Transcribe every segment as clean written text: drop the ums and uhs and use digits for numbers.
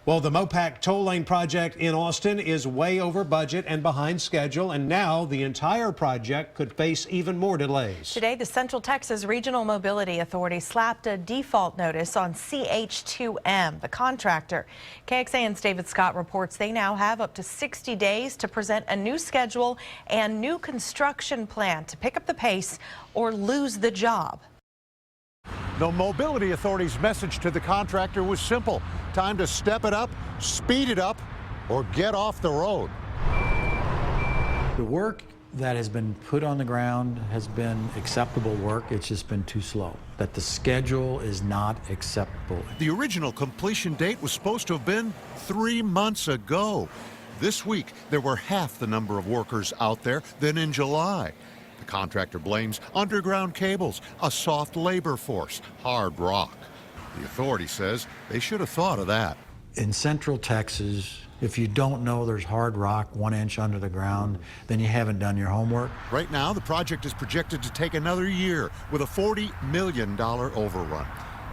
Well, the Mopac toll lane project in Austin is way over budget and behind schedule, and now the entire project could face even more delays. Today, the Central Texas Regional Mobility Authority slapped a default notice on CH2M, the contractor. KXAN's David Scott reports they now have up to 60 days to present a new schedule and new construction plan to pick up the pace or lose the job. The Mobility Authority's message to the contractor was simple. Time to step it up, speed it up, or get off the road. The work that has been put on the ground has been acceptable work. It's just been too slow. That the schedule is not acceptable. The original completion date was supposed to have been 3 months ago. This week, there were half the number of workers out there than in July. The contractor blames underground cables, a soft labor force, hard rock. The authority says they should have thought of that. In Central Texas, if you don't know there's hard rock 1 inch under the ground, then you haven't done your homework. Right now, the project is projected to take another year with a $40 million overrun.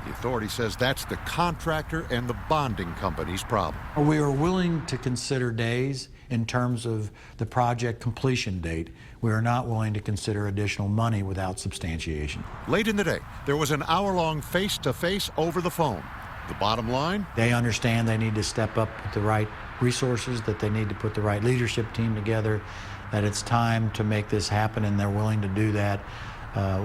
The authority says that's the contractor and the bonding company's problem. We are willing to consider days in terms of the project completion date. We are not willing to consider additional money without substantiation. Late in the day, there was an hour-long face-to-face over the phone. The bottom line? They understand they need to step up with the right resources, that they need to put the right leadership team together, that it's time to make this happen, and they're willing to do that.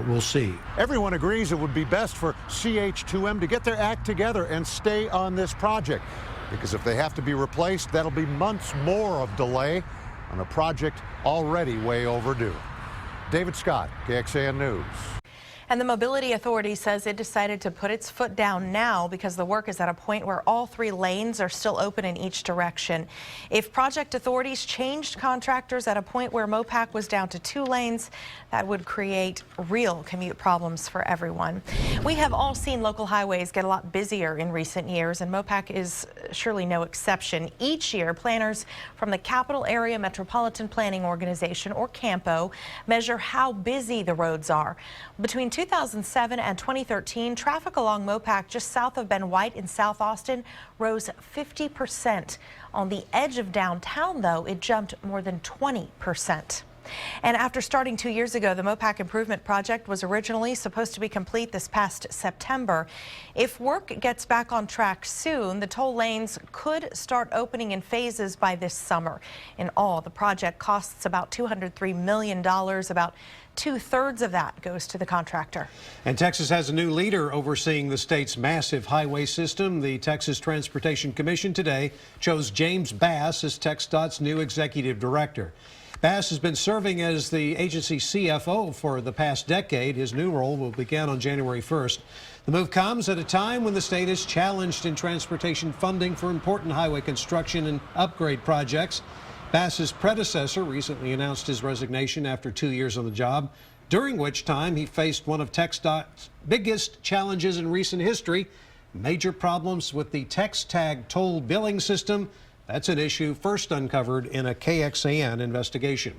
We'll see. Everyone agrees it would be best for CH2M to get their act together and stay on this project. Because if they have to be replaced, that'll be months more of delay on a project already way overdue. David Scott, KXAN News. And the Mobility Authority says it decided to put its foot down now because the work is at a point where all 3 lanes are still open in each direction. If project authorities changed contractors at a point where Mopac was down to 2 lanes, that would create real commute problems for everyone. We have all seen local highways get a lot busier in recent years, and Mopac is surely no exception. Each year, planners from the Capital Area Metropolitan Planning Organization, or CAMPO, measure how busy the roads are. Between 2007 and 2013, traffic along Mopac just south of Ben White in South Austin rose 50%. On the edge of downtown, though, it jumped more than 20%. And after starting 2 years ago, the Mopac Improvement Project was originally supposed to be complete this past September. If work gets back on track soon, the toll lanes could start opening in phases by this summer. In all, the project costs about $203 million. About 2/3 of that goes to the contractor. And Texas has a new leader overseeing the state's massive highway system. The Texas Transportation Commission today chose James Bass as TxDOT's new executive director. Bass has been serving as the agency's CFO for the past decade. His new role will begin on January 1st. The move comes at a time when the state is challenged in transportation funding for important highway construction and upgrade projects. Bass's predecessor recently announced his resignation after 2 years on the job, during which time he faced one of TxDOT's biggest challenges in recent history, major problems with the text tag toll billing system. That's an issue first uncovered in a KXAN investigation.